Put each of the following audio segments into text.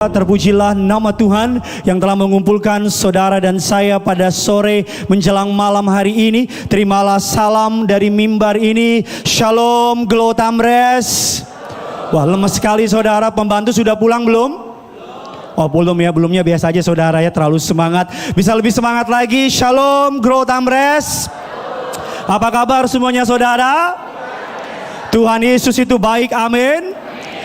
Terpujilah nama Tuhan yang telah mengumpulkan saudara dan saya pada sore menjelang malam hari ini. Terimalah salam dari mimbar ini. Shalom Glow Tamres. Wah, lemes sekali saudara. Pembantu sudah pulang belum? Oh belum ya, belumnya biasa aja saudara ya, terlalu semangat. Bisa lebih semangat lagi. Shalom Glow Tamres. Apa kabar semuanya saudara? Tuhan Yesus itu baik, amin.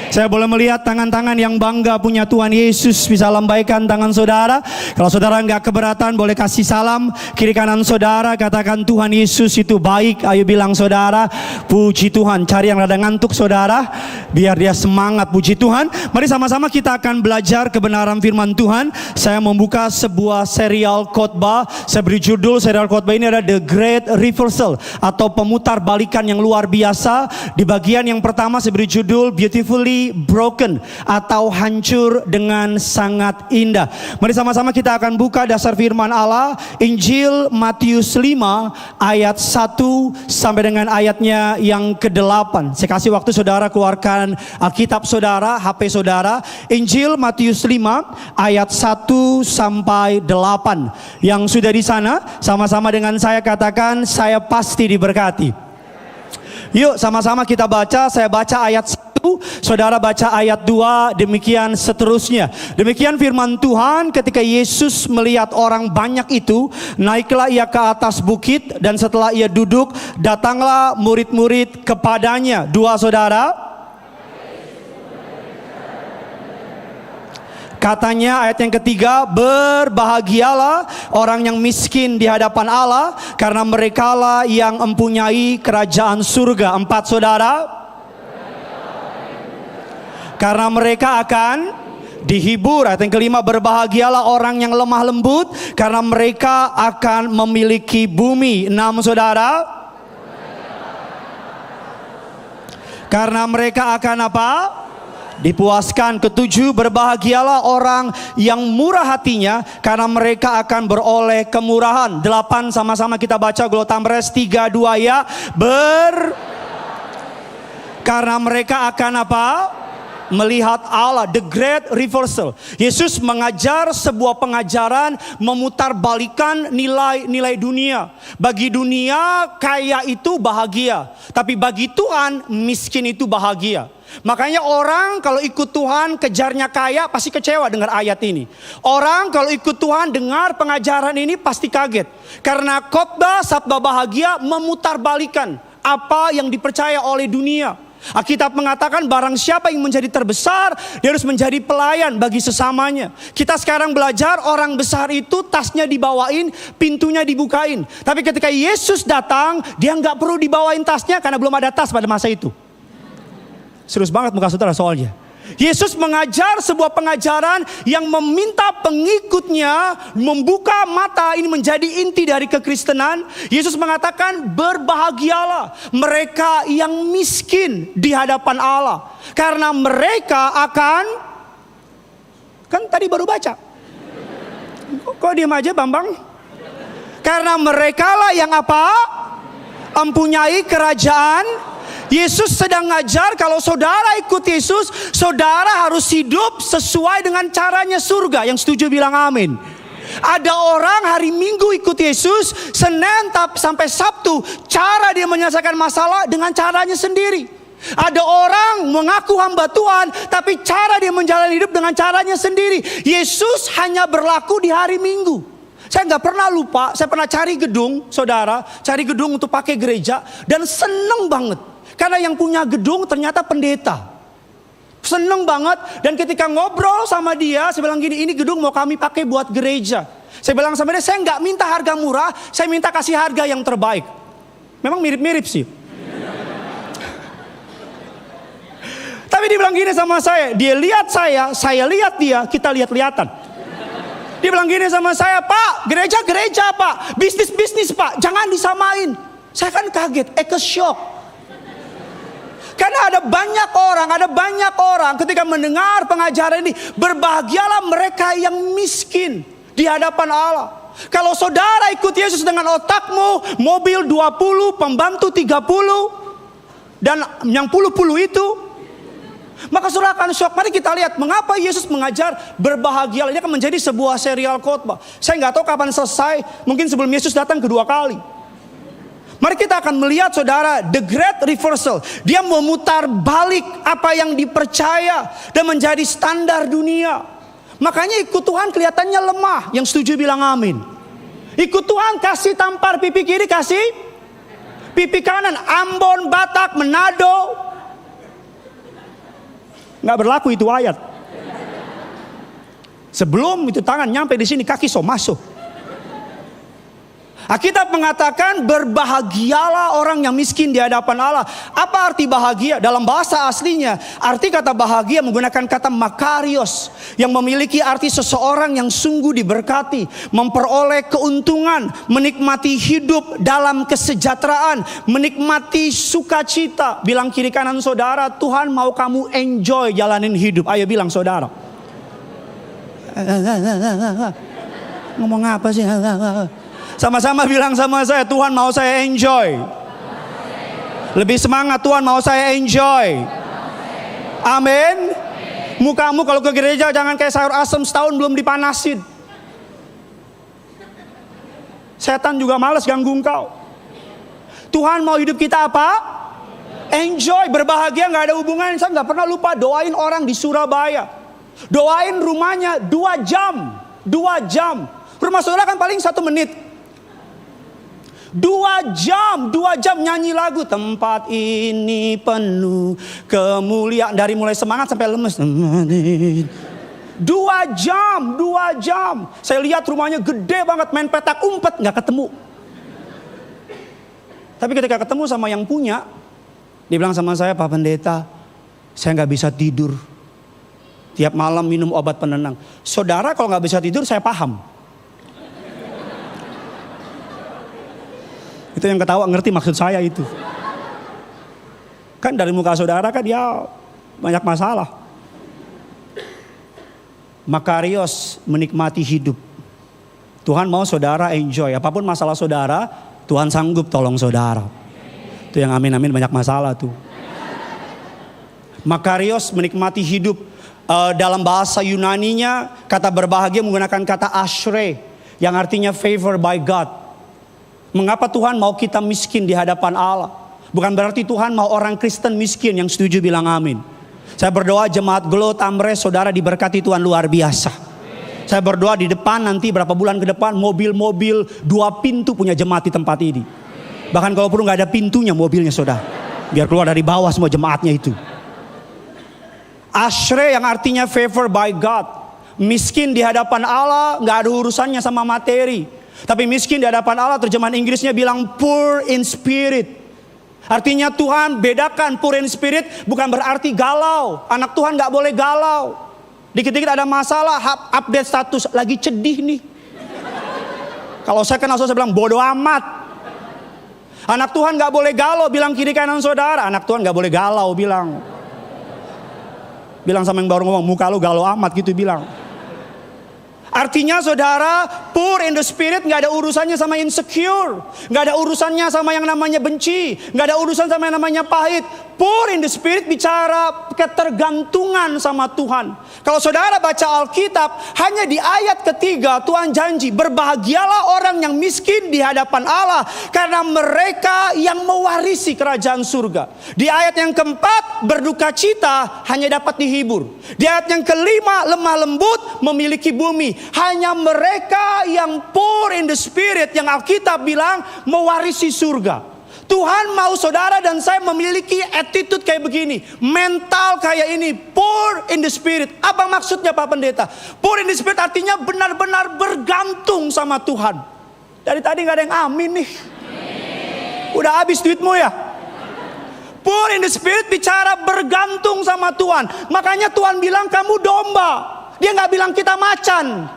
Saya boleh melihat tangan-tangan yang bangga punya Tuhan Yesus. Bisa lambaikan tangan saudara. Kalau saudara nggak keberatan boleh kasih salam. Kiri kanan saudara katakan Tuhan Yesus itu baik. Ayo bilang saudara, puji Tuhan. Cari yang rada ngantuk saudara, biar dia semangat. Puji Tuhan. Mari sama-sama kita akan belajar kebenaran firman Tuhan. Saya membuka sebuah serial khotbah. Saya beri judul serial khotbah ini adalah The Great Reversal, atau pemutar balikan yang luar biasa. Di bagian yang pertama saya beri judul Beautifully Broken, atau hancur dengan sangat indah. Mari sama-sama kita akan buka dasar firman Allah, Injil Matius 5 ayat 1 sampai dengan ayatnya yang ke-8. Saya kasih waktu saudara keluarkan Alkitab saudara, HP saudara. Injil Matius 5 ayat 1 sampai 8. Yang sudah di sana sama-sama dengan saya katakan, saya pasti diberkati. Yuk sama-sama kita baca. Saya baca ayat 1, saudara baca ayat 2, demikian seterusnya. Demikian firman Tuhan. Ketika Yesus melihat orang banyak itu, naiklah ia ke atas bukit, dan setelah ia duduk, datanglah murid-murid kepadanya. 2 saudara. Katanya ayat yang ketiga, berbahagialah orang yang miskin di hadapan Allah, karena merekalah yang mempunyai kerajaan surga. 4 saudara. Karena mereka akan dihibur. Ayat yang kelima, berbahagialah orang yang lemah lembut, karena mereka akan memiliki bumi. 6 saudara. Karena mereka akan apa? Dipuaskan. Ke-7, berbahagialah orang yang murah hatinya, karena mereka akan beroleh kemurahan. 8 sama-sama kita baca Glow Tamres 3, 2 ya. Karena mereka akan apa? Melihat Allah. The Great Reversal. Yesus mengajar sebuah pengajaran memutarbalikan nilai-nilai dunia. Bagi dunia kaya itu bahagia, tapi bagi Tuhan miskin itu bahagia. Makanya orang kalau ikut Tuhan kejarnya kaya pasti kecewa dengar ayat ini. Orang kalau ikut Tuhan dengar pengajaran ini pasti kaget. Karena khotbah sabda bahagia memutarbalikan apa yang dipercaya oleh dunia. Alkitab mengatakan barang siapa yang menjadi terbesar, dia harus menjadi pelayan bagi sesamanya. Kita sekarang belajar orang besar itu tasnya dibawain, pintunya dibukain. Tapi ketika Yesus datang, dia nggak perlu dibawain tasnya karena belum ada tas pada masa itu. Serius banget muka saudara soalnya. Yesus mengajar sebuah pengajaran yang meminta pengikutnya membuka mata. Ini menjadi inti dari kekristenan. Yesus mengatakan berbahagialah mereka yang miskin di hadapan Allah, karena mereka akan, kan tadi baru baca. Kok diam aja Bambang? Karena merekalah yang apa? Mempunyai kerajaan. Yesus sedang ngajar kalau saudara ikut Yesus, saudara harus hidup sesuai dengan caranya surga. Yang setuju bilang amin. Ada orang hari Minggu ikut Yesus, Senin sampai Sabtu, cara dia menyelesaikan masalah dengan caranya sendiri. Ada orang mengaku hamba Tuhan, tapi cara dia menjalani hidup dengan caranya sendiri. Yesus hanya berlaku di hari Minggu. Saya nggak pernah lupa, saya pernah cari gedung, saudara, cari gedung untuk pakai gereja, dan seneng banget. Karena yang punya gedung ternyata pendeta. Seneng banget. Dan ketika ngobrol sama dia, saya bilang gini, ini gedung mau kami pakai buat gereja. Saya bilang sama dia, saya nggak minta harga murah, saya minta kasih harga yang terbaik. Memang mirip-mirip sih. Tapi dia bilang gini sama saya, dia lihat saya lihat dia, kita lihat-lihatan. Dia bilang gini sama saya, Pak, gereja-gereja Pak, bisnis-bisnis Pak, jangan disamain. Saya kan kaget, shock. Karena ada banyak orang ketika mendengar pengajaran ini, berbahagialah mereka yang miskin di hadapan Allah. Kalau saudara ikut Yesus dengan otakmu, mobil 20, pembantu 30, dan yang puluh-puluh itu, Maka saudara akan shock. Mari kita lihat mengapa Yesus mengajar berbahagialah. Ini akan menjadi sebuah serial khotbah. Saya nggak tahu kapan selesai. Mungkin sebelum Yesus datang kedua kali. Mari kita akan melihat saudara, the great reversal. Dia memutar balik apa yang dipercaya dan menjadi standar dunia. Makanya ikut Tuhan kelihatannya lemah. Yang setuju bilang amin. Ikut Tuhan kasih tampar pipi kiri, kasih pipi kanan. Ambon, Batak, Manado. Nggak berlaku itu ayat. Sebelum itu tangan nyampe di sini, kaki so masuk. Alkitab mengatakan berbahagialah orang yang miskin di hadapan Allah. Apa arti bahagia? Dalam bahasa aslinya, arti kata bahagia menggunakan kata makarios, yang memiliki arti seseorang yang sungguh diberkati, memperoleh keuntungan, menikmati hidup dalam kesejahteraan, menikmati sukacita. Bilang kiri kanan saudara, Tuhan mau kamu enjoy jalanin hidup. Ayo bilang saudara. Ngomong apa sih? Sama-sama bilang sama saya, Tuhan mau saya enjoy. Lebih semangat, Tuhan mau saya enjoy. Amin. Mukamu kalau ke gereja jangan kayak sayur asem setahun belum dipanasin. Setan juga malas ganggu engkau. Tuhan mau hidup kita apa? Enjoy, berbahagia, gak ada hubungan. Saya gak pernah lupa doain orang di Surabaya. Doain rumahnya 2 jam. 2 jam. Rumah saudara kan paling 1 menit. 2 jam nyanyi lagu. Tempat ini penuh kemuliaan. Dari mulai semangat sampai lemes. 2 jam. Saya lihat rumahnya gede banget, main petak umpet gak ketemu. Tapi ketika ketemu sama yang punya, dia bilang sama saya, Pak Pendeta, saya gak bisa tidur. Tiap malam minum obat penenang. Saudara kalau gak bisa tidur saya paham. Itu yang ketawa ngerti maksud saya itu. Kan dari muka saudara kan dia banyak masalah. Makarios, menikmati hidup. Tuhan mau saudara enjoy. Apapun masalah saudara, Tuhan sanggup tolong saudara. Itu yang amin-amin banyak masalah tuh. Makarios, menikmati hidup. Dalam bahasa Yunaninya, kata berbahagia menggunakan kata ashre, yang artinya favor by God. Mengapa Tuhan mau kita miskin di hadapan Allah? Bukan berarti Tuhan mau orang Kristen miskin. Yang setuju bilang amin. Saya berdoa jemaat Glow Tamres, saudara diberkati Tuhan luar biasa. Saya berdoa di depan nanti berapa bulan ke depan, mobil-mobil 2 pintu punya jemaat di tempat ini. Bahkan kalau perlu gak ada pintunya mobilnya saudara. Biar keluar dari bawah semua jemaatnya itu. Ashre yang artinya favor by God. Miskin di hadapan Allah, gak ada urusannya sama materi. Tapi miskin di hadapan Allah, terjemahan Inggrisnya bilang poor in spirit. Artinya Tuhan bedakan poor in spirit bukan berarti galau. Anak Tuhan gak boleh galau. Dikit-dikit ada masalah, update status, lagi cedih nih. Kalau saya kenal saya bilang bodoh amat. Anak Tuhan gak boleh galau, bilang kiri kanan saudara. Anak Tuhan gak boleh galau, bilang. Bilang sama yang baru ngomong, muka lu galau amat gitu bilang. Artinya saudara, poor in the spirit gak ada urusannya sama insecure. Gak ada urusannya sama yang namanya benci. Gak ada urusan sama yang namanya pahit. Poor in the spirit bicara ketergantungan sama Tuhan. Kalau saudara baca Alkitab, hanya di ayat ketiga Tuhan janji, berbahagialah orang yang miskin di hadapan Allah, karena mereka yang mewarisi kerajaan surga. Di ayat yang keempat, berduka cita hanya dapat dihibur. Di ayat yang kelima, lemah lembut memiliki bumi. Hanya mereka yang poor in the spirit, yang Alkitab bilang mewarisi surga. Tuhan mau saudara dan saya memiliki attitude kayak begini, mental kayak ini, poor in the spirit. Apa maksudnya Pak Pendeta? Poor in the spirit artinya benar-benar bergantung sama Tuhan. Dari tadi gak ada yang amin nih. Udah habis duitmu ya? Poor in the spirit bicara bergantung sama Tuhan. Makanya Tuhan bilang kamu domba. Dia gak bilang kita macan.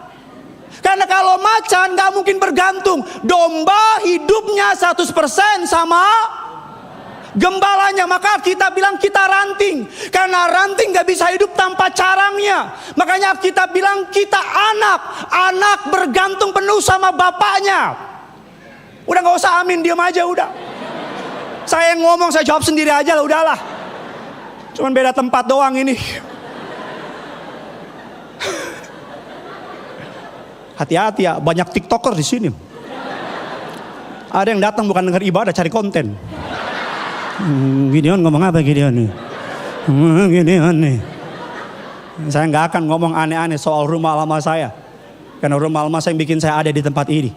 Karena kalau macan gak mungkin bergantung. Domba hidupnya 100% sama gembalanya. Maka kita bilang kita ranting. Karena ranting gak bisa hidup tanpa carangnya. Makanya kita bilang kita anak. Anak bergantung penuh sama bapaknya. Udah gak usah amin, diam aja udah. Saya yang ngomong, saya jawab sendiri aja lah, udahlah. Cuman beda tempat doang ini. Hati-hati ya, banyak TikToker di sini. Ada yang datang bukan dengar ibadah, cari konten. Gideon ngomong apa Gideon nih? Gideon nih. Saya nggak akan ngomong aneh-aneh soal rumah lama saya. Karena rumah lama saya yang bikin saya ada di tempat ini.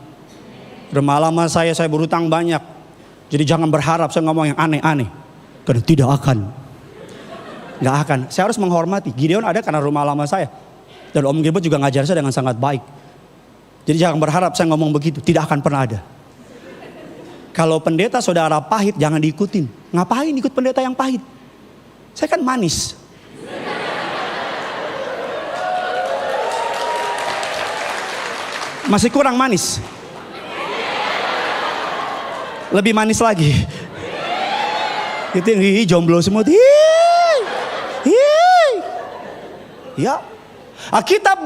Rumah lama saya berutang banyak. Jadi jangan berharap saya ngomong yang aneh-aneh. Karena tidak akan. Nggak akan. Saya harus menghormati. Gideon ada karena rumah lama saya. Dan Om Gilbert juga ngajar saya dengan sangat baik. Jadi jangan berharap saya ngomong begitu. Tidak akan pernah ada. Kalau pendeta saudara pahit jangan diikutin. Ngapain ikut pendeta yang pahit? Saya kan manis. Masih kurang manis. Lebih manis lagi. Itu yang jomblo semua. Ya. Alkitab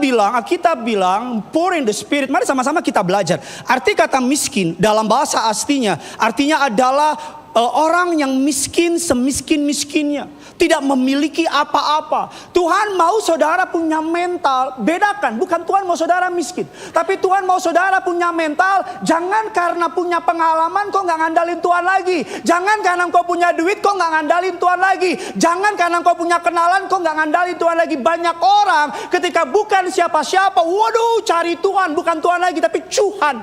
bilang pour in the spirit. Mari sama-sama kita belajar. Arti kata miskin dalam bahasa aslinya artinya adalah orang yang miskin semiskin-miskinnya, tidak memiliki apa-apa. Tuhan mau saudara punya mental, bedakan, bukan Tuhan mau saudara miskin, tapi Tuhan mau saudara punya mental. Jangan karena punya pengalaman kok nggak ngandalin Tuhan lagi. Jangan karena kau punya duit kok nggak ngandalin Tuhan lagi. Jangan karena kau punya kenalan kok nggak ngandalin Tuhan lagi. Banyak orang ketika bukan siapa-siapa, waduh cari Tuhan, bukan Tuhan lagi tapi Tuhan.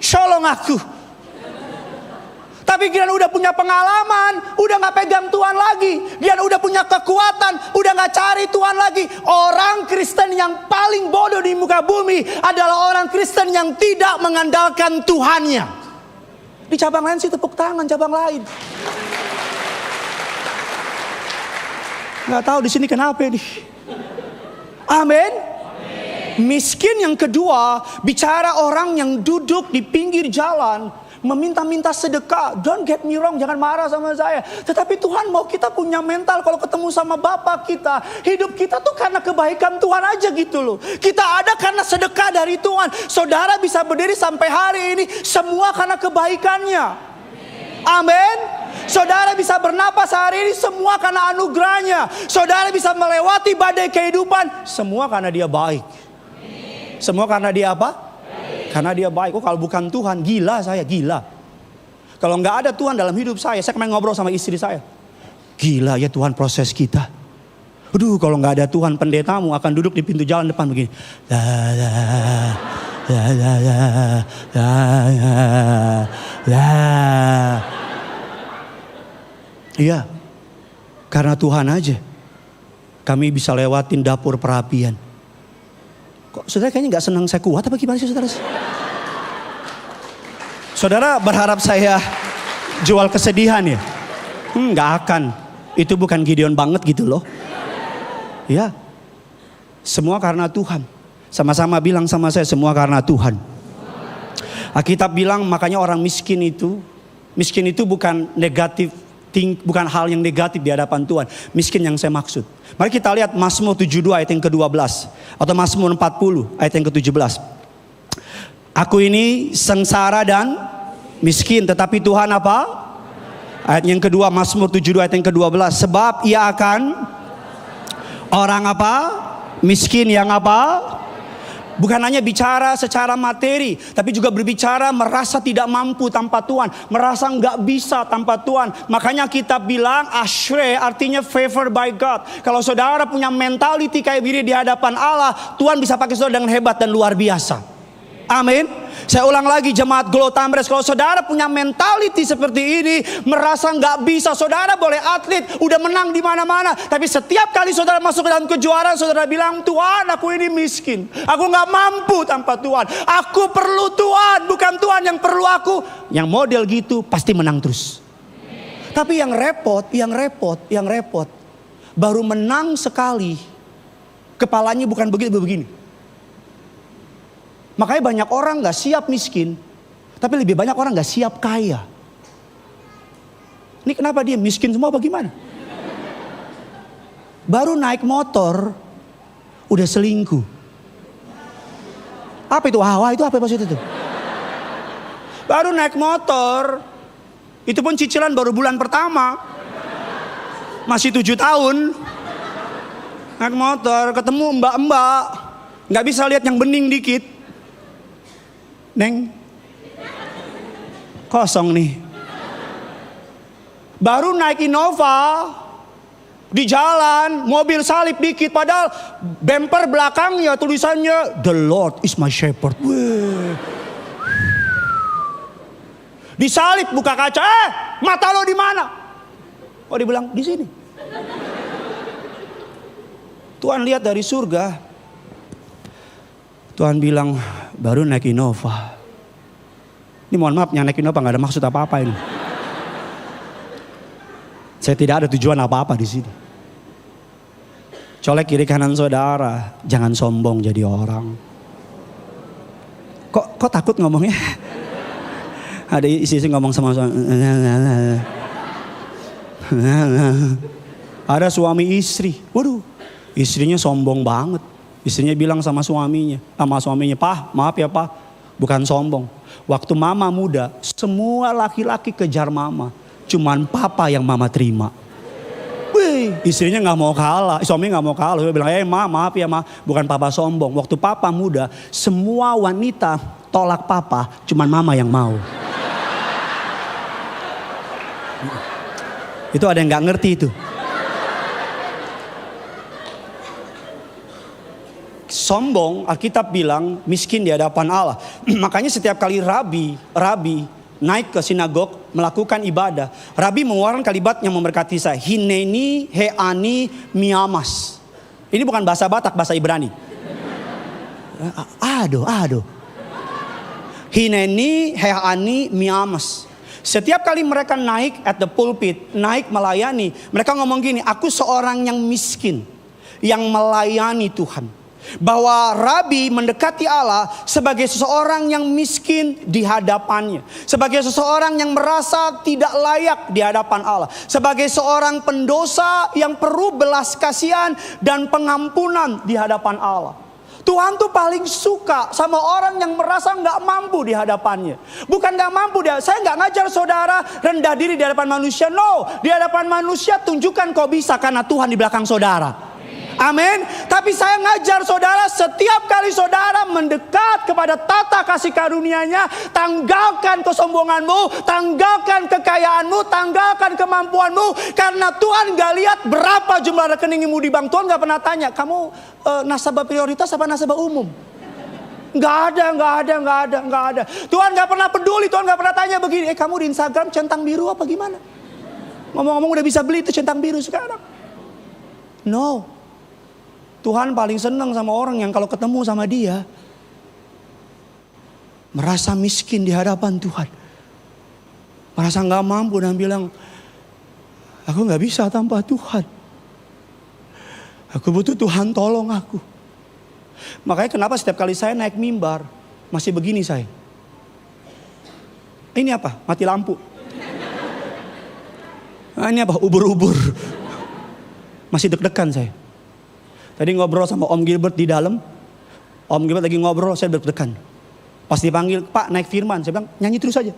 Tolong aku. Tapi Gideon udah punya pengalaman, udah gak pegang Tuhan lagi. Gideon udah punya kekuatan, udah gak cari Tuhan lagi. Orang Kristen yang paling bodoh di muka bumi adalah orang Kristen yang tidak mengandalkan Tuhannya. Di cabang lain sih tepuk tangan, cabang lain. Gak tahu di sini kenapa nih. Amin. Miskin yang kedua, bicara orang yang duduk di pinggir jalan meminta-minta sedekah. Don't get me wrong, jangan marah sama saya. Tetapi Tuhan mau kita punya mental kalau ketemu sama Bapak kita. Hidup kita tuh karena kebaikan Tuhan aja gitu loh. Kita ada karena sedekah dari Tuhan. Saudara bisa berdiri sampai hari ini semua karena kebaikannya. Amin. Saudara bisa bernapas hari ini semua karena anugerahnya. Saudara bisa melewati badai kehidupan semua karena Dia baik. Semua karena Dia apa? Karena Dia baik. Oh kalau bukan Tuhan, gila saya, gila. Kalau nggak ada Tuhan dalam hidup saya kemarin ngobrol sama istri saya. Gila ya Tuhan proses kita. Aduh kalau nggak ada Tuhan, pendetamu akan duduk di pintu jalan depan begini. Iya, karena Tuhan aja kami bisa lewatin dapur perapian. Kok saudara kayaknya gak senang saya kuat apa gimana sih saudara? Saudara berharap saya jual kesedihan ya? Gak akan. Itu bukan Gideon banget gitu loh. Ya. Semua karena Tuhan. Sama-sama bilang sama saya, semua karena Tuhan. Alkitab bilang makanya orang miskin itu bukan negatif. Bukan hal yang negatif di hadapan Tuhan. Miskin yang saya maksud. Mari kita lihat Mazmur 72 ayat yang ke-12. Atau Mazmur 40 ayat yang ke-17. Aku ini sengsara dan miskin. Tetapi Tuhan apa? Ayat yang kedua Mazmur 72 ayat yang ke-12. Sebab Ia akan orang apa? Miskin yang apa? Bukan hanya bicara secara materi, tapi juga berbicara merasa tidak mampu tanpa Tuhan, merasa nggak bisa tanpa Tuhan. Makanya kita bilang ashre artinya favor by God. Kalau saudara punya mentality kayak diri di hadapan Allah, Tuhan bisa pakai saudara dengan hebat dan luar biasa. Amin. Saya ulang lagi jemaat Glow Tamres, kalau saudara punya mentality seperti ini, merasa nggak bisa, saudara boleh atlet, udah menang di mana-mana, tapi setiap kali saudara masuk ke dalam kejuaraan, saudara bilang, Tuhan, aku ini miskin, aku nggak mampu tanpa Tuhan, aku perlu Tuhan, bukan Tuhan yang perlu aku. Yang model gitu pasti menang terus. Tapi yang repot, baru menang sekali, kepalanya bukan begini. Makanya banyak orang gak siap miskin, tapi lebih banyak orang gak siap kaya. Ini kenapa dia miskin semua bagaimana? Baru naik motor, udah selingkuh. Apa itu? Wah itu apa maksud itu? Baru naik motor, itu pun cicilan baru bulan pertama. Masih 7 tahun. Naik motor, ketemu mbak-mbak. Gak bisa lihat yang bening dikit. Neng, kosong nih. Baru naik Innova. Di jalan, mobil salib dikit. Padahal bumper belakangnya tulisannya, The Lord is my shepherd. Wih. Disalib buka kaca, mata lo di mana? Oh, dibilang di sini. Tuhan lihat dari surga. Tuhan bilang, baru naik Innova. Ini mohon maaf, yang naik Innova nggak ada maksud apa-apa ini. Saya tidak ada tujuan apa-apa di sini. Colek kiri kanan saudara, jangan sombong jadi orang. Kok takut ngomongnya? Ada isi ngomong sama suami. Ada suami istri, waduh, istrinya sombong banget. Istrinya bilang sama suaminya, "Pah, maaf ya Pah, bukan sombong. Waktu mama muda, semua laki-laki kejar mama, cuman papa yang mama terima." Wih, istrinya nggak mau kalah, suaminya nggak mau kalah. Dia bilang, maaf ya bukan papa sombong. Waktu papa muda, semua wanita tolak papa, cuman mama yang mau. Itu ada yang nggak ngerti itu. Sombong, Alkitab bilang miskin di hadapan Allah. Makanya setiap kali rabi naik ke sinagog melakukan ibadah, Rabi mengeluarkan kalimat yang memberkati saya. Hineni heani miamas. Ini bukan bahasa Batak, bahasa Ibrani. Aduh. Hineni heani miamas. Setiap kali mereka naik at the pulpit, naik melayani, mereka ngomong gini, aku seorang yang miskin, yang melayani Tuhan. Bahwa Rabi mendekati Allah sebagai seseorang yang miskin di hadapannya. Sebagai seseorang yang merasa tidak layak di hadapan Allah. Sebagai seorang pendosa yang perlu belas kasihan dan pengampunan di hadapan Allah. Tuhan tuh paling suka sama orang yang merasa gak mampu di hadapannya. Bukan gak mampu, saya gak ngajar saudara rendah diri di hadapan manusia. No, di hadapan manusia tunjukkan kau bisa karena Tuhan di belakang saudara. Amin. Tapi saya ngajar saudara, setiap kali saudara mendekat kepada tata kasih karunia-Nya, tanggalkan kesombonganmu, tanggalkan kekayaanmu, tanggalkan kemampuanmu. Karena Tuhan gak lihat berapa jumlah rekeningmu di bank. Tuhan gak pernah tanya, kamu nasabah prioritas apa nasabah umum? Gak ada. Tuhan gak pernah peduli, Tuhan gak pernah tanya begini, kamu di Instagram centang biru apa gimana? Ngomong-ngomong udah bisa beli itu centang biru sekarang. No. Tuhan paling senang sama orang yang kalau ketemu sama dia merasa miskin di hadapan Tuhan. Merasa gak mampu dan bilang, aku gak bisa tanpa Tuhan. Aku butuh Tuhan tolong aku. Makanya kenapa setiap kali saya naik mimbar masih begini saya. Ini apa? Mati lampu. Ini apa? Ubur-ubur. Masih deg-degan saya. Tadi ngobrol sama Om Gilbert di dalam. Om Gilbert lagi ngobrol, saya deg-degan. Pas dipanggil, Pak naik firman, saya bilang nyanyi terus aja.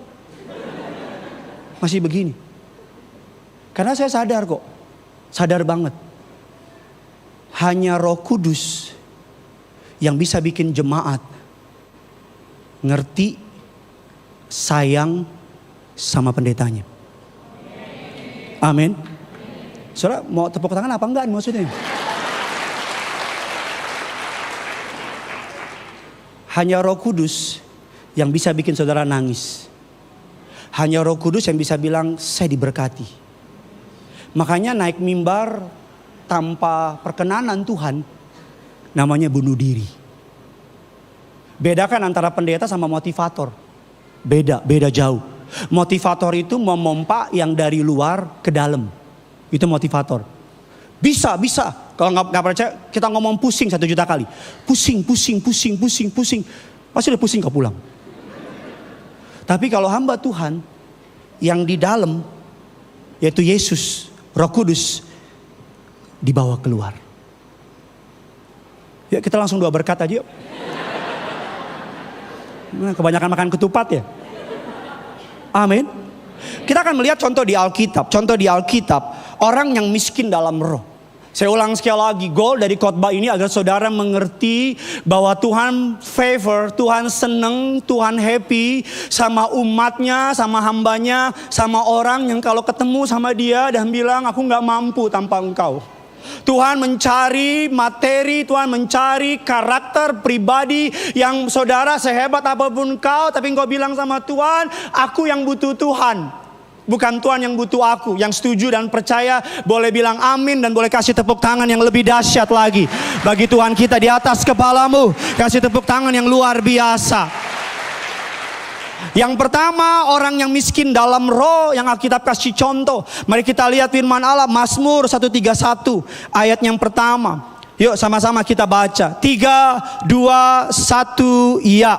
Masih begini. Karena saya sadar kok. Sadar banget. Hanya Roh Kudus yang bisa bikin jemaat ngerti, sayang sama pendetanya. Amin. Saudara mau tepuk tangan apa enggak maksudnya? Hanya Roh Kudus yang bisa bikin saudara nangis. Hanya Roh Kudus yang bisa bilang saya diberkati. Makanya naik mimbar tanpa perkenanan Tuhan namanya bunuh diri. Bedakan antara pendeta sama motivator. Beda jauh. Motivator itu memompa yang dari luar ke dalam. Itu motivator. Bisa. Kalau nggak percaya, kita ngomong pusing 1 juta kali. Pusing. Pasti udah pusing kau pulang. Tapi kalau hamba Tuhan yang di dalam, yaitu Yesus, Roh Kudus, dibawa keluar. Ya kita langsung doa berkat aja yuk. Kebanyakan makan ketupat ya. Amin. Kita akan melihat contoh di Alkitab. Orang yang miskin dalam roh. Saya ulang sekali lagi, goal dari khotbah ini agar saudara mengerti bahwa Tuhan favor, Tuhan seneng, Tuhan happy sama umatnya, sama hambanya, sama orang yang kalau ketemu sama dia dan bilang aku gak mampu tanpa engkau. Tuhan mencari materi, Tuhan mencari karakter pribadi yang saudara sehebat apapun kau, tapi engkau bilang sama Tuhan, aku yang butuh Tuhan. Bukan Tuhan yang butuh aku. Yang setuju dan percaya boleh bilang amin dan boleh kasih tepuk tangan yang lebih dahsyat lagi bagi Tuhan kita di atas kepalamu. Kasih tepuk tangan yang luar biasa. Yang pertama, orang yang miskin dalam roh yang Alkitab kasih contoh. Mari kita lihat firman Allah, Mazmur 131 ayat yang pertama. Yuk sama-sama kita baca. 3, 2, 1, ya.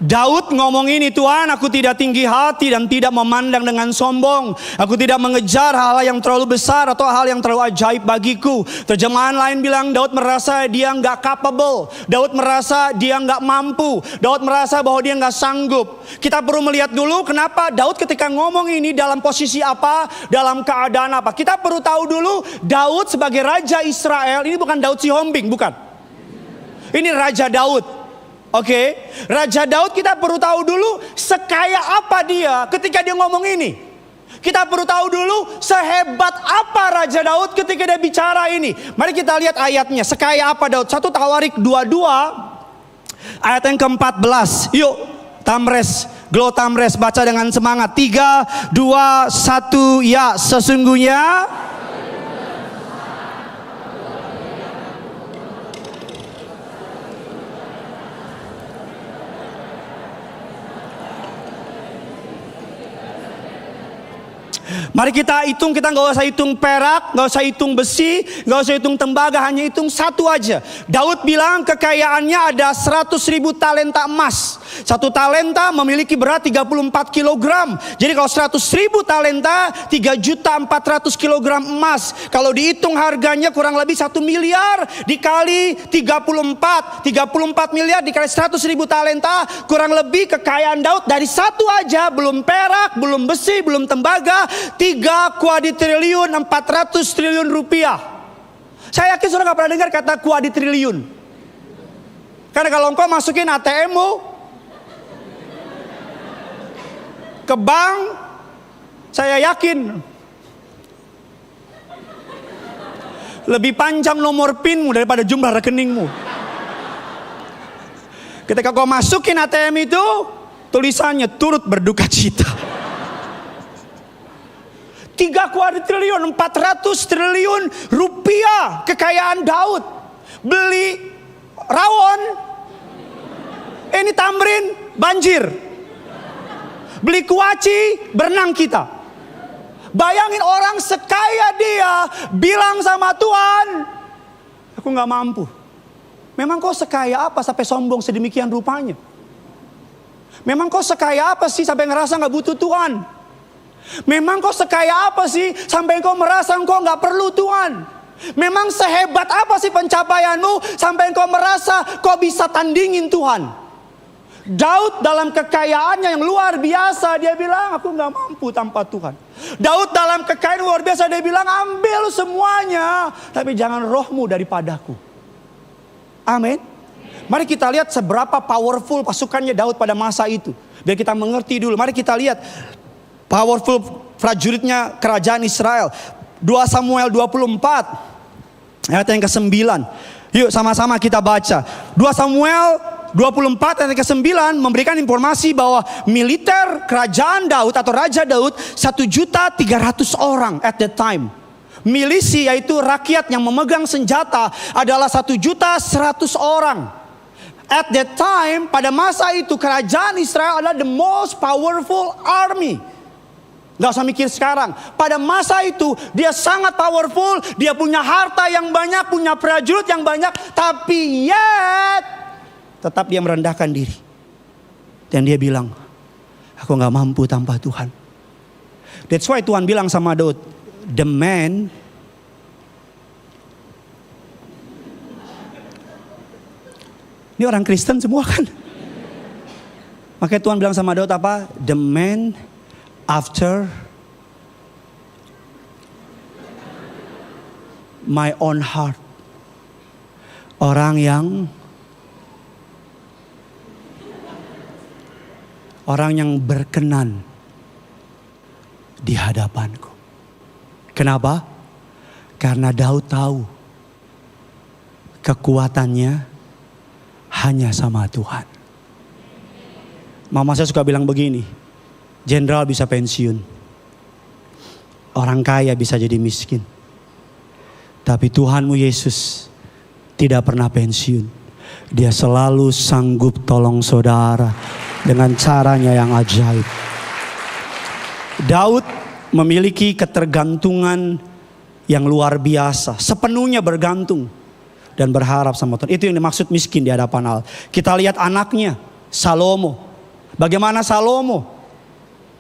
Daud ngomong ini, Tuhan aku tidak tinggi hati dan tidak memandang dengan sombong. Aku tidak mengejar hal yang terlalu besar atau hal yang terlalu ajaib bagiku. Terjemahan lain bilang Daud merasa dia nggak capable. Daud merasa dia nggak mampu. Daud merasa bahwa dia nggak sanggup. Kita perlu melihat dulu kenapa Daud ketika ngomong ini dalam posisi apa, dalam keadaan apa. Kita perlu tahu dulu Daud sebagai Raja Israel, ini bukan Daud Sihombing, bukan. Ini Raja Daud. Oke, Raja Daud kita perlu tahu dulu sekaya apa dia ketika dia ngomong ini. Kita perlu tahu dulu sehebat apa Raja Daud ketika dia bicara ini. Mari kita lihat ayatnya, sekaya apa Daud. 1 Tawarik 22 ayat yang ke-14. Yuk, Tamres, Glow Tamres, baca dengan semangat. 3, 2, 1, ya. Sesungguhnya mari kita hitung, kita gak usah hitung perak, gak usah hitung besi, gak usah hitung tembaga, hanya hitung satu aja. Daud bilang kekayaannya ada 100.000 talenta emas. Satu talenta memiliki berat 34 kilogram. Jadi kalau 100.000 talenta 3.400.000 kilogram emas. Kalau dihitung harganya kurang lebih 1 miliar dikali 34 miliar dikali 100.000 talenta, kurang lebih kekayaan Daud dari satu aja, belum perak, belum besi, belum tembaga, 3 kuadriliun 400 triliun rupiah. Saya yakin saudara gak pernah dengar kata kuadriliun. Karena kalau engkau masukin ATM-mu ke bank, saya yakin lebih panjang nomor PIN-mu daripada jumlah rekeningmu. Ketika kau masukin ATM itu, tulisannya turut berduka cita. 3 kuadriliun 400 triliun rupiah kekayaan Daud. Beli rawon, ini Tamrin banjir. Beli kuaci, berenang kita. Bayangin orang sekaya dia bilang sama Tuhan, aku gak mampu. Memang kau sekaya apa sampai sombong sedemikian rupanya? Memang kau sekaya apa sih sampai ngerasa gak butuh Tuhan? Memang kau sekaya apa sih sampai kau merasa kau gak perlu Tuhan? Memang sehebat apa sih pencapaianmu sampai kau merasa kau bisa tandingin Tuhan? Daud dalam kekayaannya yang luar biasa, dia bilang aku gak mampu tanpa Tuhan. Daud dalam kekayaan luar biasa, dia bilang ambil semuanya, tapi jangan rohmu daripadaku. Amin. Mari kita lihat seberapa powerful pasukannya Daud pada masa itu, biar kita mengerti dulu. Mari kita lihat powerful prajuritnya kerajaan Israel. 2 Samuel 24 ayat yang ke-9. Yuk sama-sama kita baca. 2 Samuel 24 ayat yang ke-9 memberikan informasi bahwa militer kerajaan Daud atau Raja Daud 1.300.000 orang at that time. Milisi yaitu rakyat yang memegang senjata adalah 1.100.000 orang. At that time, pada masa itu kerajaan Israel adalah the most powerful army. Gak usah mikir sekarang. Pada masa itu dia sangat powerful. Dia punya harta yang banyak, punya prajurit yang banyak. Tapi yet tetap dia merendahkan diri. Dan dia bilang, aku gak mampu tanpa Tuhan. That's why Tuhan bilang sama Daud, the man Ini orang Kristen semua kan. Makanya Tuhan bilang sama Daud apa? The man after my own heart. Orang yang berkenan di hadapanku. Kenapa? Karena Daud tahu kekuatannya hanya sama Tuhan. Mama saya suka bilang begini, jenderal bisa pensiun, orang kaya bisa jadi miskin, tapi Tuhanmu Yesus tidak pernah pensiun. Dia selalu sanggup tolong saudara dengan caranya yang ajaib. Daud memiliki ketergantungan yang luar biasa, sepenuhnya bergantung dan berharap sama Tuhan. Itu yang dimaksud miskin di hadapan Allah. Kita lihat anaknya Salomo. Bagaimana Salomo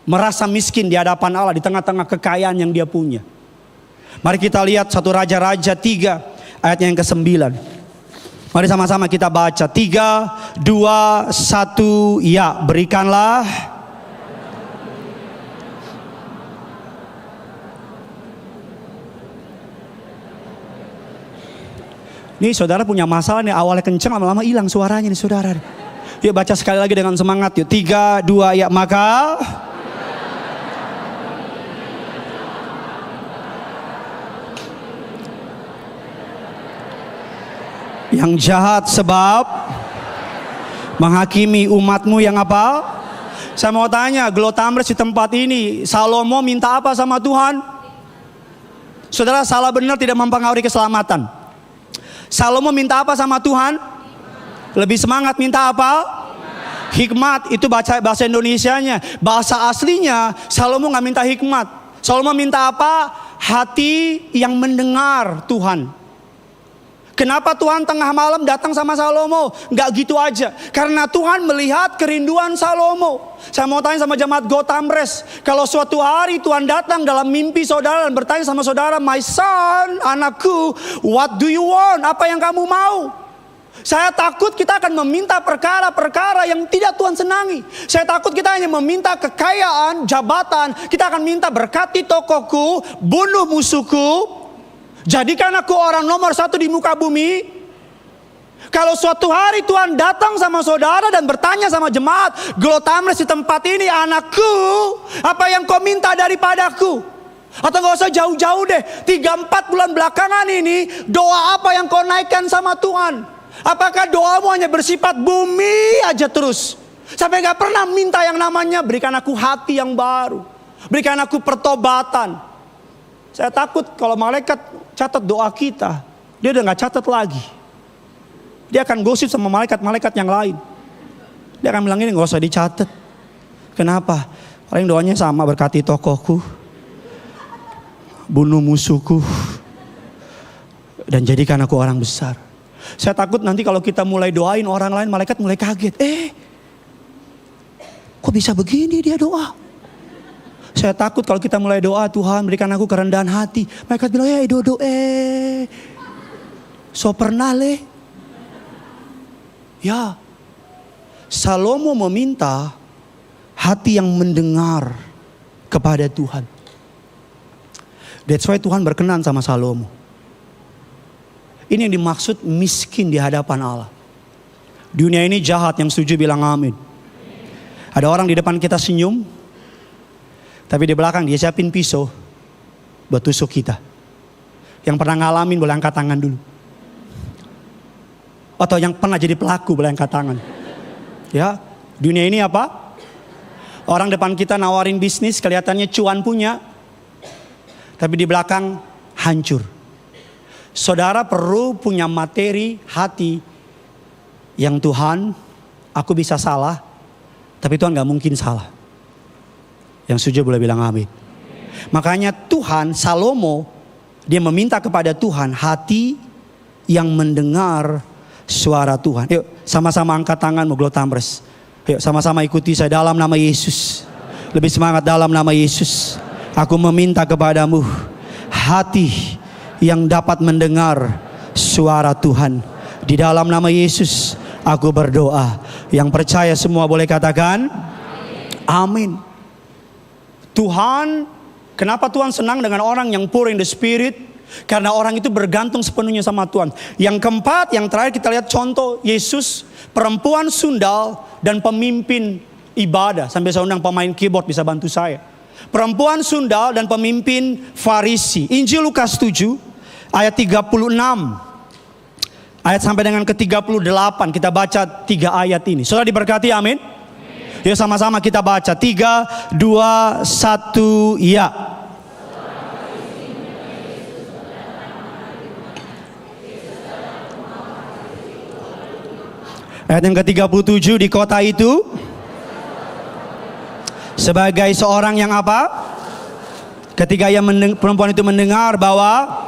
merasa miskin di hadapan Allah di tengah-tengah kekayaan yang dia punya. Mari kita lihat 1 Raja-Raja 3 ayatnya yang ke-9. Mari sama-sama kita baca. 3, 2, 1. Ya, berikanlah. Nih saudara punya masalah nih, awalnya kenceng lama-lama hilang suaranya nih saudara. Yuk baca sekali lagi dengan semangat yuk. 3, 2, ya. Maka yang jahat sebab menghakimi umatmu yang apa? Saya mau tanya, Glotamres di tempat ini, Salomo minta apa sama Tuhan? Saudara, salah benar tidak mempengaruhi keselamatan. Salomo minta apa sama Tuhan? Lebih semangat minta apa? Hikmat. Itu bahasa Indonesianya. Bahasa aslinya Salomo gak minta hikmat. Salomo minta apa? Hati yang mendengar Tuhan. Kenapa Tuhan tengah malam datang sama Salomo? Gak gitu aja. Karena Tuhan melihat kerinduan Salomo. Saya mau tanya sama jemaat Glotamres, kalau suatu hari Tuhan datang dalam mimpi saudara dan bertanya sama saudara, my son, anakku, what do you want? Apa yang kamu mau? Saya takut kita akan meminta perkara-perkara yang tidak Tuhan senangi. Saya takut kita hanya meminta kekayaan, jabatan. Kita akan minta berkati tokoku, bunuh musuhku, jadikan aku orang nomor 1 di muka bumi. Kalau suatu hari Tuhan datang sama saudara dan bertanya sama jemaat Glotamres di tempat ini, anakku, apa yang kau minta daripadaku? Atau gak usah jauh-jauh deh, 3-4 bulan belakangan ini, doa apa yang kau naikkan sama Tuhan? Apakah doamu hanya bersifat bumi aja terus? Sampai gak pernah minta yang namanya berikan aku hati yang baru, berikan aku pertobatan. Saya takut kalau malaikat catat doa kita, dia udah gak catat lagi. Dia akan gosip sama malaikat-malaikat yang lain. Dia akan bilang ini gak usah dicatat. Kenapa? Paling doanya sama, berkati tokohku, bunuh musuhku, dan jadikan aku orang besar. Saya takut nanti kalau kita mulai doain orang lain, malaikat mulai kaget. Kok bisa begini dia doa? Saya takut kalau kita mulai doa, Tuhan berikan aku kerendahan hati. Malaikat bilang, dodo so pernah le. Ya, Salomo meminta hati yang mendengar kepada Tuhan. That's why Tuhan berkenan sama Salomo. Ini yang dimaksud miskin di hadapan Allah. Dunia ini jahat, yang setuju bilang amin. Ada orang di depan kita senyum, tapi di belakang dia siapin pisau buat tusuk kita. Yang pernah ngalamin boleh angkat tangan dulu. Atau yang pernah jadi pelaku boleh angkat tangan. Ya, dunia ini apa? Orang depan kita nawarin bisnis, kelihatannya cuan punya, tapi di belakang hancur. Saudara perlu punya materi hati yang Tuhan, aku bisa salah, tapi Tuhan gak mungkin salah. Yang setuju boleh bilang amin. Makanya Tuhan, Salomo, dia meminta kepada Tuhan hati yang mendengar suara Tuhan. Yuk sama-sama angkat tanganmu Glotamres. Yuk sama-sama ikuti saya dalam nama Yesus. Lebih semangat dalam nama Yesus. Aku meminta kepadamu hati yang dapat mendengar suara Tuhan. Di dalam nama Yesus, aku berdoa. Yang percaya semua boleh katakan amin. Tuhan, kenapa Tuhan senang dengan orang yang poor in the spirit? Karena orang itu bergantung sepenuhnya sama Tuhan. Yang keempat, yang terakhir kita lihat contoh Yesus, perempuan sundal dan pemimpin ibadah. Sampai saya undang pemain keyboard bisa bantu saya. Perempuan sundal dan pemimpin Farisi. Injil Lukas 7 ayat 36. Ayat sampai dengan ke-38. Kita baca 3 ayat ini. Saudara diberkati, amin. Yuk sama-sama kita baca. 3, 2, 1, ya. Ayat yang ke-37, di kota itu sebagai seorang yang apa? Ketika perempuan itu mendengar bahwa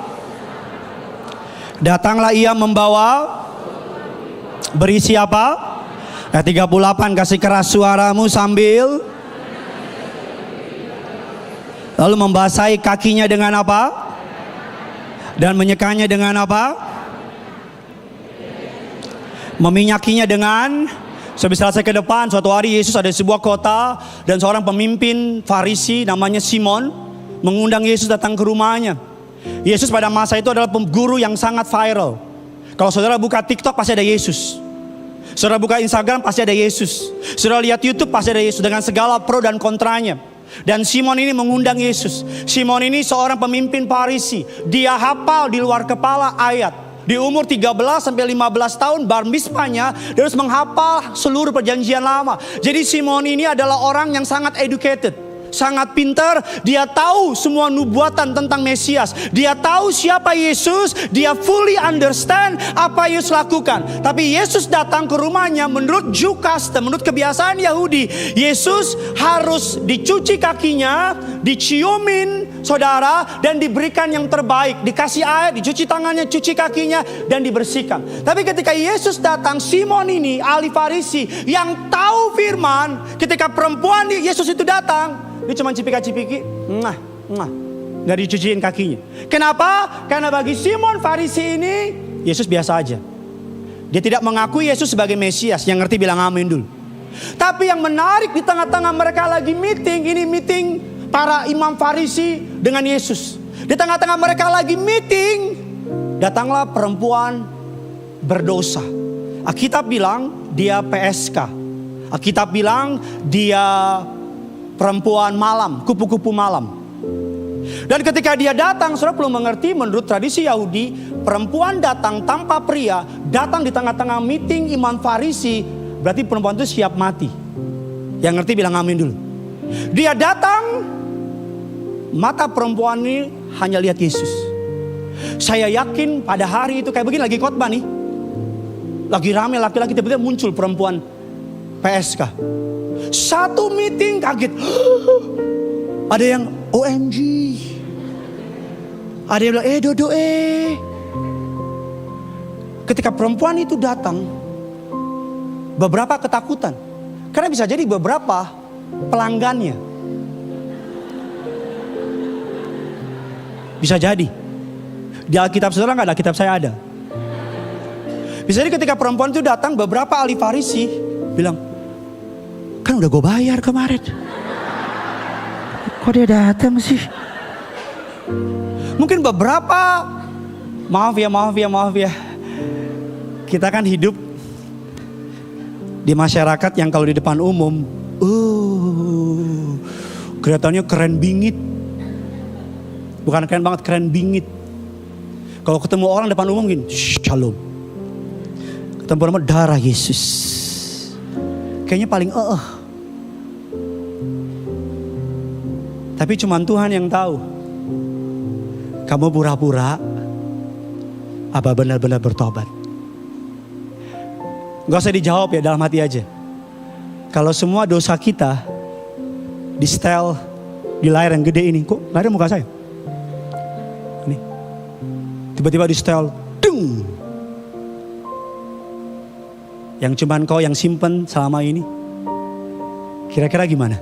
datanglah ia membawa berisi apa? Ayat 38, kasih keras suaramu sambil lalu membasahi kakinya dengan apa? Dan menyekanya dengan apa? Meminyakinya dengan. Sebisa saya ke depan, suatu hari Yesus ada di sebuah kota dan seorang pemimpin Farisi namanya Simon mengundang Yesus datang ke rumahnya. Yesus pada masa itu adalah guru yang sangat viral. Kalau saudara buka TikTok pasti ada Yesus. Saudara buka Instagram pasti ada Yesus. Saudara lihat YouTube pasti ada Yesus dengan segala pro dan kontranya. Dan Simon ini mengundang Yesus. Simon ini seorang pemimpin Farisi. Dia hafal di luar kepala ayat. Di umur 13 sampai 15 tahun bar mitzvahnya dia harus menghafal seluruh perjanjian lama. Jadi Simon ini adalah orang yang sangat educated, sangat pintar. Dia tahu semua nubuatan tentang Mesias. Dia tahu siapa Yesus. Dia fully understand apa Yesus lakukan. Tapi Yesus datang ke rumahnya menurut Jew custom, menurut kebiasaan Yahudi. Yesus harus dicuci kakinya, diciumin saudara, dan diberikan yang terbaik. Dikasih air, dicuci tangannya, cuci kakinya, dan dibersihkan. Tapi ketika Yesus datang, Simon ini ahli Farisi yang tahu firman. Ketika perempuan Yesus itu datang, dia cuma cipika-cipiki, nggak dicuciin kakinya. Kenapa? Karena bagi Simon Farisi ini Yesus biasa aja. Dia tidak mengakui Yesus sebagai Mesias. Yang ngerti bilang amin dulu. Tapi yang menarik, di tengah-tengah mereka lagi meeting, ini meeting para imam Farisi dengan Yesus. Di tengah-tengah mereka lagi meeting, datanglah perempuan berdosa. Alkitab bilang dia PSK. Alkitab bilang dia perempuan malam, kupu-kupu malam. Dan ketika dia datang, saudara perlu mengerti, menurut tradisi Yahudi, perempuan datang tanpa pria, datang di tengah-tengah meeting imam Farisi, berarti perempuan itu siap mati. Yang ngerti bilang amin dulu. Dia datang, mata perempuan ini hanya lihat Yesus. Saya yakin pada hari itu kayak begini, lagi khotbah nih, lagi rame laki-laki, tiba-tiba muncul perempuan PSK. Satu meeting kaget. Ada yang OMG. Ada yang bilang Dodo. Ketika perempuan itu datang, beberapa ketakutan. Karena bisa jadi beberapa pelanggannya. Bisa jadi. Di Alkitab saudara nggak ada, Alkitab saya ada. Bisa jadi ketika perempuan itu datang, beberapa ahli Farisi bilang, kan udah gue bayar kemarin, kok dia datang sih? Mungkin beberapa, maaf ya, kita kan hidup di masyarakat yang kalau di depan umum, kelihatannya keren bingit. Bukan keren banget, keren bingit. Kalau ketemu orang depan umum gini, shalom. Ketemu orang darah Yesus. Kayaknya paling Tapi cuma Tuhan yang tahu. Kamu pura-pura apa benar-benar bertobat? Gak usah dijawab ya, dalam hati aja. Kalau semua dosa kita di setel di layar yang gede ini, kok layar muka saya? Ini. Tiba-tiba di setel, dung. Yang cuman kau yang simpen selama ini. Kira-kira gimana?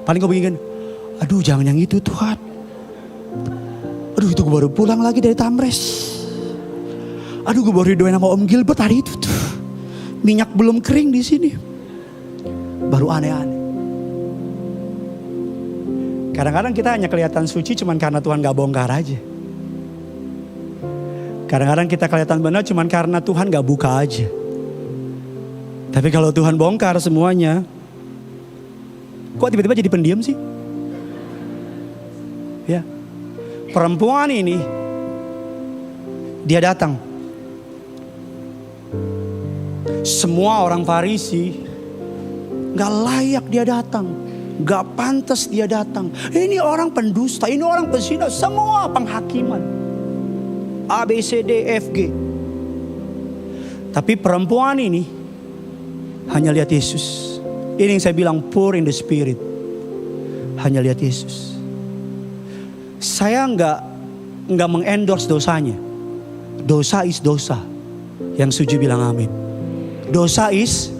Paling kau begini kan, aduh jangan yang itu Tuhan. Aduh itu gue baru pulang lagi dari Tamres. Aduh, gue baru didoain sama Om Gilbert hari itu tuh. Minyak belum kering di sini. Baru aneh-aneh. Kadang-kadang kita hanya kelihatan suci cuman karena Tuhan gak bongkar aja. Kadang-kadang kita kelihatan benar cuman karena Tuhan gak buka aja. Tapi kalau Tuhan bongkar semuanya, kok tiba-tiba jadi pendiam sih? Ya, perempuan ini, dia datang. Semua orang Farisi gak layak dia datang, gak pantas dia datang. Ini orang pendusta, ini orang pezina, semua penghakiman. A, B, C, D, F, G. Tapi perempuan ini hanya lihat Yesus. Ini yang saya bilang poor in the spirit. Hanya lihat Yesus. Saya nggak mengendorse dosanya. Dosa is dosa. Yang setuju bilang amin. Dosa is,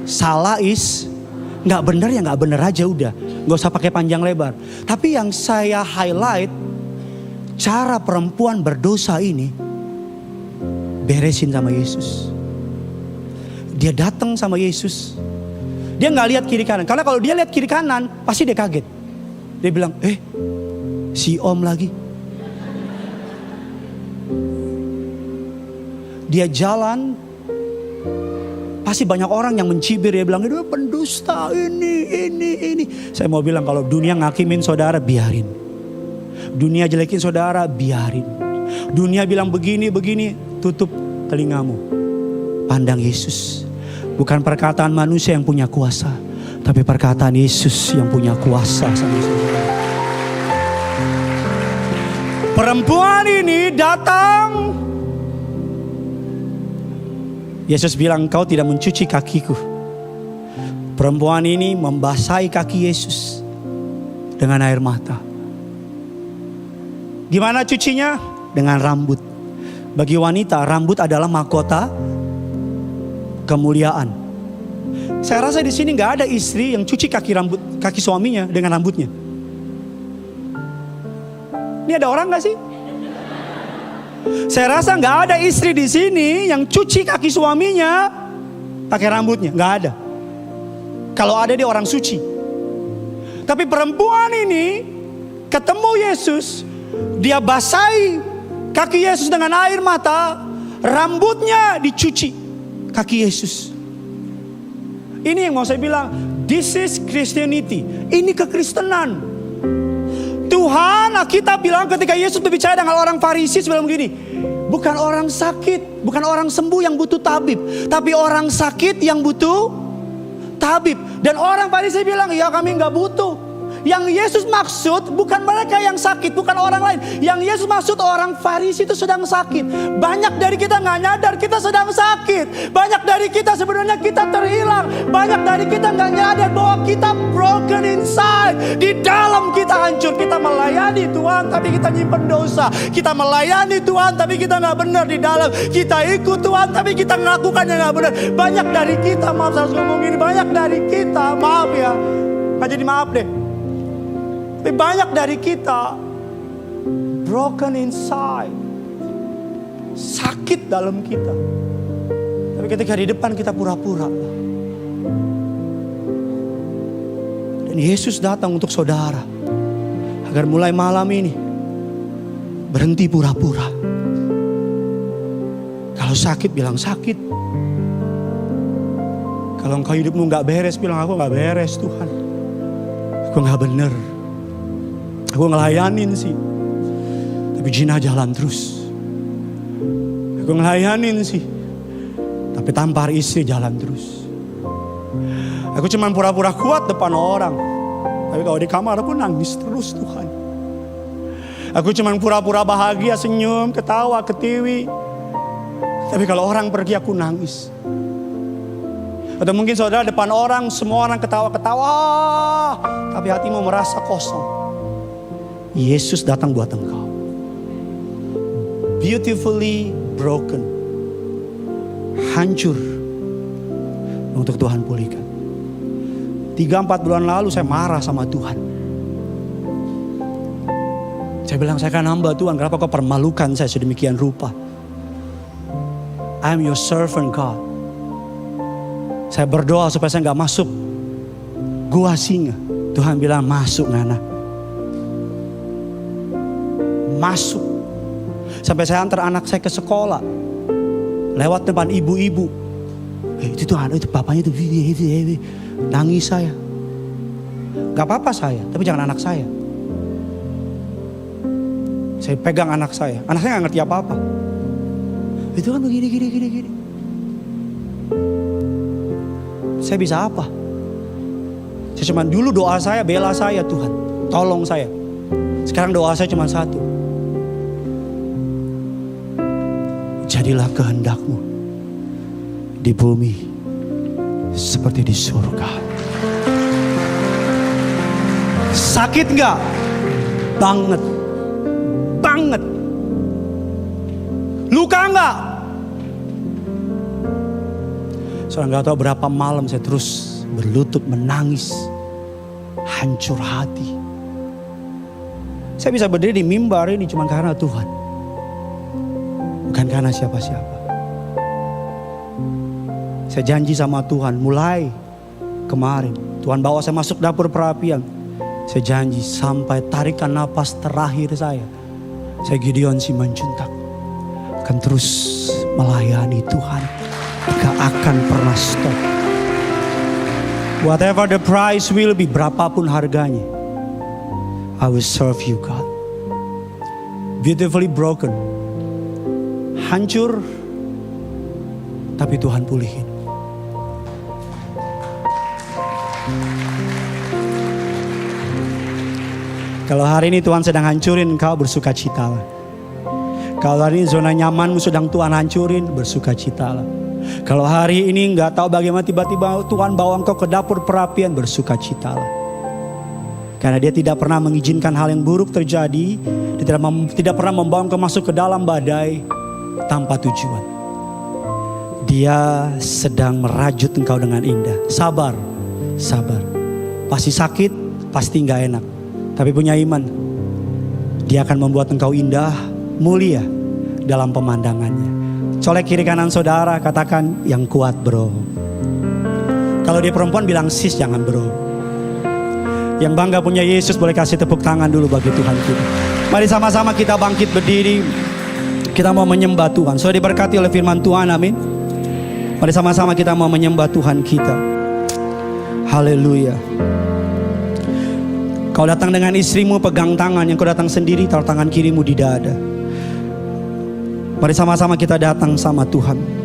salah is, nggak benar ya nggak benar aja udah. Nggak usah pakai panjang lebar. Tapi yang saya highlight, cara perempuan berdosa ini beresin sama Yesus. Dia datang sama Yesus. Dia nggak lihat kiri kanan. Karena kalau dia lihat kiri kanan, pasti dia kaget. Dia bilang, si Om lagi. Dia jalan, pasti banyak orang yang mencibir. Dia bilang, itu pendusta ini. Saya mau bilang kalau dunia ngakimin saudara, biarin. Dunia jelekin saudara, biarin. Dunia bilang begini, tutup telingamu. Pandang Yesus. Bukan perkataan manusia yang punya kuasa, tapi perkataan Yesus yang punya kuasa. Perempuan ini datang. Yesus bilang, kau tidak mencuci kakiku. Perempuan ini membasahi kaki Yesus dengan air mata. Gimana cucinya? Dengan rambut. Bagi wanita, rambut adalah mahkota kemuliaan. Saya rasa di sini nggak ada istri yang cuci kaki suaminya dengan rambutnya. Ini ada orang nggak sih? Saya rasa nggak ada istri di sini yang cuci kaki suaminya pakai rambutnya, nggak ada. Kalau ada dia orang suci. Tapi perempuan ini ketemu Yesus, dia basahi kaki Yesus dengan air mata, rambutnya dicuci. Kaki Yesus. Ini yang mau saya bilang, this is Christianity. Ini kekristenan. Tuhan, kita bilang ketika Yesus berbicara dengan orang Farisi sebelum begini, bukan orang sakit, bukan orang sembuh yang butuh tabib, tapi orang sakit yang butuh tabib. Dan orang Farisi bilang, ya kami nggak butuh. Yang Yesus maksud bukan mereka yang sakit, bukan orang lain. Yang Yesus maksud orang Farisi itu sedang sakit. Banyak dari kita nggak nyadar kita sedang sakit. Banyak dari kita sebenarnya kita terhilang. Banyak dari kita nggak nyadar bahwa kita broken inside. Di dalam kita hancur. Kita melayani Tuhan tapi kita nyimpen dosa. Kita melayani Tuhan tapi kita nggak benar di dalam. Kita ikut Tuhan tapi kita melakukan yang nggak benar. Banyak dari kita, maaf saya harus ngomong ini, banyak dari kita, maaf ya, nggak jadi maaf deh. Tapi banyak dari kita broken inside, sakit dalam kita. Tapi ketika di depan kita pura-pura. Dan Yesus datang untuk saudara agar mulai malam ini berhenti pura-pura. Kalau sakit bilang sakit. Kalau engkau hidupmu gak beres, bilang aku gak beres Tuhan. Aku gak bener. Aku ngelayanin sih, tapi Gina jalan terus. Aku ngelayanin sih, tapi tampar istri jalan terus. Aku cuma pura-pura kuat depan orang, tapi kalau di kamar aku nangis terus Tuhan. Aku cuma pura-pura bahagia, senyum, ketawa, ketiwi, tapi kalau orang pergi aku nangis. Atau mungkin saudara depan orang, semua orang ketawa-ketawa, tapi hatimu merasa kosong. Yesus datang buat engkau. Beautifully broken. Hancur. Untuk Tuhan pulihkan. 3-4 bulan lalu saya marah sama Tuhan. Saya bilang, saya kan hamba Tuhan, kenapa kau permalukan saya sedemikian rupa? I'm your servant God. Saya berdoa supaya saya gak masuk gua singa. Tuhan bilang masuk Nana. Masuk. Sampai saya antar anak saya ke sekolah. Lewat depan ibu-ibu. Itu Tuhan, itu papanya itu. Nangis saya. Gak apa-apa saya, tapi jangan anak saya. Saya pegang anak saya. Anak saya gak ngerti apa-apa. Itu kan begini. Saya bisa apa? Saya cuma dulu doa saya, bela saya Tuhan. Tolong saya. Sekarang doa saya cuma satu. Jadilah kehendak-Mu di bumi seperti di surga. Sakit gak? Banget. Luka gak? Saudara gak tahu berapa malam saya terus berlutut menangis. Hancur hati. Saya bisa berdiri di mimbar ini cuma karena Tuhan. Bukan karena siapa-siapa. Saya janji sama Tuhan mulai kemarin. Tuhan bawa saya masuk dapur perapian. Saya janji sampai tarikan napas terakhir saya Gideon Simanjuntak akan terus melayani Tuhan. Gak akan pernah stop. Whatever the price will be, berapapun harganya, I will serve you God. Beautifully broken. Hancur, tapi Tuhan pulihin. Kalau hari ini Tuhan sedang hancurin engkau, bersukacitalah. Kalau hari ini zona nyamanmu sedang Tuhan hancurin, bersukacitalah. Kalau hari ini gak tahu bagaimana tiba-tiba Tuhan bawa engkau ke dapur perapian, bersukacitalah. Karena Dia tidak pernah mengizinkan hal yang buruk terjadi. Dia tidak pernah membawa engkau masuk ke dalam badai tanpa tujuan. Dia sedang merajut engkau dengan indah. Sabar. Pasti sakit, pasti gak enak. Tapi punya iman, Dia akan membuat engkau indah, mulia dalam pemandangannya. Colek kiri kanan saudara, katakan yang kuat bro. Kalau dia perempuan bilang sis, jangan bro. Yang bangga punya Yesus boleh kasih tepuk tangan dulu bagi Tuhan kita. Mari sama-sama kita bangkit berdiri. Kita mau menyembah Tuhan. Sudah diberkati oleh firman Tuhan, amin. Mari sama-sama kita mau menyembah Tuhan kita. Haleluya. Kau datang dengan istrimu, pegang tangan. Yang kau datang sendiri, taruh tangan kirimu di dada. Mari sama-sama kita datang sama Tuhan.